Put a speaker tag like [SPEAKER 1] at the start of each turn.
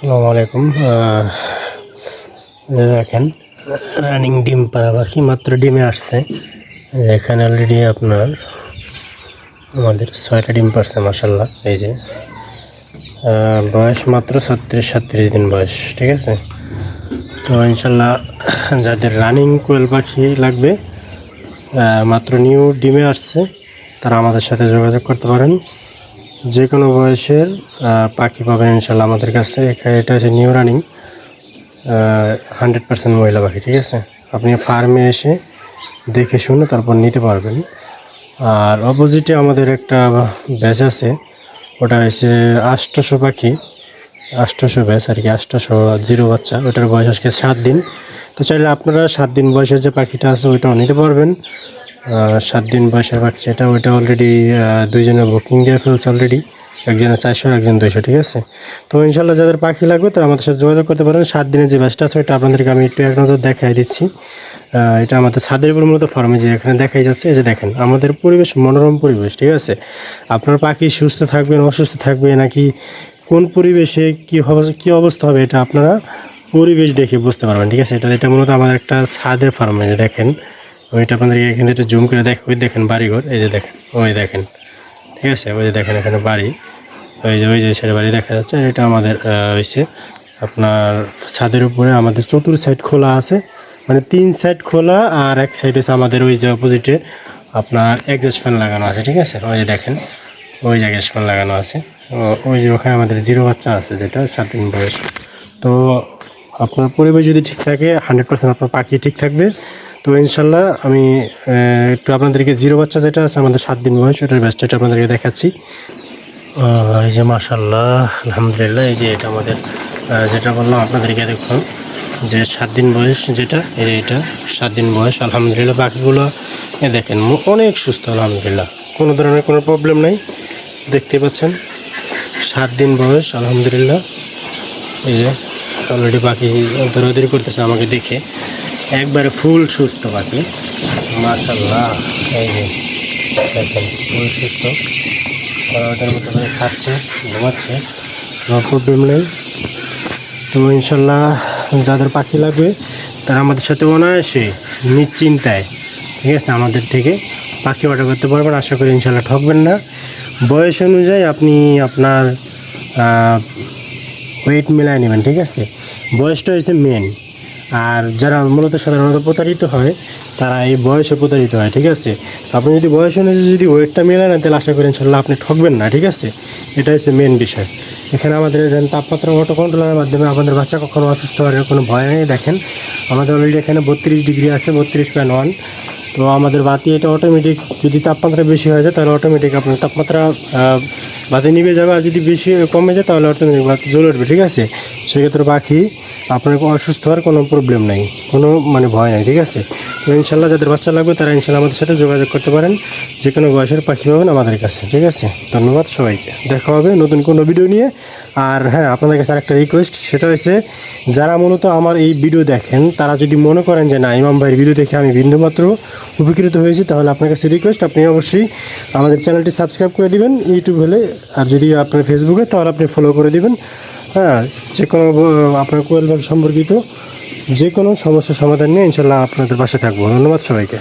[SPEAKER 1] আসসালামু আলাইকুম। দেখেন রানিং ডিম পাড়া পাখি মাত্র ডিমে আসছে। এখানে অলরেডি আপনার আমাদের 6টা ডিম পারছে মাশাল্লাহ। এই যে বয়স মাত্র 36-37 দিন বয়স, ঠিক আছে। তো ইনশাল্লাহ যাদের রানিং কোয়েল পাখি লাগবে, মাত্র নিউ ডিমে আসছে, তারা আমাদের সাথে যোগাযোগ করতে পারেন। যে কোনো বয়সের পাখি পাবেন ইনশাল্লাহ আমাদের কাছে। এখানে এটা হচ্ছে নিউ রানিং 100% মহিলা পাখি, ঠিক আছে। আপনি ফার্মে এসে দেখে শুনে তারপর নিতে পারবেন। আর অপোজিটে আমাদের একটা ব্যাচ আছে, ওটা হচ্ছে 800 পাখি, 800 ব্যাচ আর কি, 800 জিরো বাচ্চা। ওটার বয়স আজকে 7 দিন। তো চাইলে আপনারা 7 দিন বয়সের যে পাখিটা আছে ওইটাও নিতে পারবেন। 7 দিন বয়সের পাখি যেটা, ওইটা অলরেডি দুইজনের বুকিং দিয়ে ফেলছে অলরেডি, একজনের 400 একজন 200, ঠিক আছে। তো ইনশাল্লাহ যাদের পাখি লাগবে তারা আমাদের সাথে যোগাযোগ করতে পারেন। 7 দিনের যে ব্যাচটা আছে ওইটা আপনাদেরকে আমি একটু এক নজর দেখাই দিচ্ছি। এটা আমাদের ছাদের উপর মূলত ফার্মে যে এখানে দেখাই যাচ্ছে। এই যে দেখেন আমাদের পরিবেশ, মনোরম পরিবেশ, ঠিক আছে। আপনার পাখি সুস্থ থাকবে না অসুস্থ থাকবে নাকি কোন পরিবেশে কী অবস্থা হবে, এটা আপনারা পরিবেশ দেখে বুঝতে পারবেন, ঠিক আছে। এটা মূলত আমাদের একটা ছাদের ফার্মে, যে দেখেন ওইটা আপনাদেরকে এখানে একটু জুম করে ওই দেখেন বাড়িঘর, এই যে দেখেন, ওই দেখেন, ঠিক আছে। ওই যে দেখেন এখানে বাড়ি, ওই যে সাইডে বাড়ি দেখা যাচ্ছে। আর এটা আমাদের হয়েছে আপনার ছাদের উপরে আমাদের চতুর সাইড খোলা আছে, মানে 3 সাইড খোলা, আর এক সাইড হচ্ছে আমাদের ওই যে অপোজিটে আপনার এক্সস্ট ফ্যান লাগানো আছে, ঠিক আছে। ওই যে দেখেন ওই যে এক্সস্ট ফ্যান লাগানো আছে। ওই যে ওখানে আমাদের জিরো বাচ্চা আছে যেটা 7 দিন বয়স। তো আপনার পরিবেশ যদি ঠিক থাকে 100% আপনার পাখি ঠিক থাকবে। তো ইনশাল্লাহ আমি একটু আপনাদেরকে জিরো বাচ্চা যেটা আছে আমাদের 7 দিন বয়স, ওটার ব্যাচটা আপনাদেরকে দেখাচ্ছি। এই যে মাশাল্লাহ আলহামদুলিল্লাহ, এই যে এটা আমাদের যেটা বললাম আপনাদেরকে, দেখুন যে 7 দিন বয়স যেটা, এই যে এটা 7 দিন বয়স। আলহামদুলিল্লাহ পাখিগুলো দেখেন অনেক সুস্থ, আলহামদুলিল্লাহ কোনো ধরনের কোনো প্রবলেম নেই, দেখতে পাচ্ছেন 7 দিন বয়স আলহামদুলিল্লাহ। এই যে অলরেডি পাখি দৌড়াদৌড়ি করতেছে আমাকে দেখে, একবারে ফুল সুস্থ পাখি মাশাল্লাহ। এই যে দেখেন ফুল সুস্থ, ওদের মতো করে খাচ্ছে, ঘুমাচ্ছে, কোনো প্রবলেম নেই। তো ইনশাল্লাহ যাদের পাখি লাগবে তারা আমাদের সাথে অনায়াসে নিশ্চিন্তায়, ঠিক আছে, আমাদের থেকে পাখি অর্ডার করতে পারবেন। আশা করি ইনশাল্লাহ ঠকবেন না। বয়স অনুযায়ী আপনি আপনার ওয়েট মিলায় নেবেন, ঠিক আছে। বয়সটা হচ্ছে মেন। আর যারা মূলত সাধারণত প্রতারিত হয় তারা এই বয়সে প্রতারিত হয়, ঠিক আছে। তো আপনি যদি বয়স অনুযায়ী যদি ওয়েটটা মেলায় না, তাহলে আশা করি ইনশাল্লাহ আপনি ঠকবেন না, ঠিক আছে। এটা হচ্ছে মেন বিষয়। এখানে আমাদের তাপমাত্রা অটো কন্ট্রোলের মাধ্যমে আমাদের বাচ্চা কখনো অসুস্থ হওয়ার কোনো ভয় নেই। দেখেন আমাদের অলরেডি এখানে 32 ডিগ্রি আছে, 32.1। তো আমাদের বাতি এটা অটোমেটিক, যদি তাপমাত্রা বেশি হয়ে যায় তাহলে অটোমেটিক আপনার তাপমাত্রা বাতি নিভে যাবে, আর যদি বেশি কমে যায় তাহলে অটোমেটিক বাতি জ্বলে উঠবে, ঠিক আছে। সেক্ষেত্রে পাখি আপনার অসুস্থ হওয়ার কোনো প্রবলেম নাই, কোনো ভয় নাই, ঠিক আছে। তো ইনশাল্লাহ যাদের বাচ্চা লাগবে তারা ইনশাল্লাহ আমাদের সাথে যোগাযোগ করতে পারেন। যে কোনো বয়সের পাখি পাবেন আমাদের কাছে, ঠিক আছে। ধন্যবাদ সবাইকে, দেখা হবে নতুন কোনো ভিডিও নিয়ে। আর হ্যাঁ, আপনাদের কাছে আরেকটা রিকোয়েস্ট, সেটা হচ্ছে যারা মূলত আমার এই ভিডিও দেখেন তারা যদি মনে করেন যে না, ইমাম ভাইয়ের ভিডিও দেখে আমি বিন্দুমাত্র উপকৃত হয়েছি, তাহলে আপনার কাছে রিকোয়েস্ট, আপনি অবশ্যই আমাদের চ্যানেলটি সাবস্ক্রাইব করে দিবেন ইউটিউব হলে, আর যদি আপনার ফেসবুকে তাহলে আপনি ফলো করে দিবেন। হ্যাঁ, যে কোনো আপনার কোয়েল পাখি সম্পর্কিত যে কোনো সমস্যার সমাধান নিয়ে ইনশাল্লাহ আপনাদের পাশে থাকবো। ধন্যবাদ সবাইকে।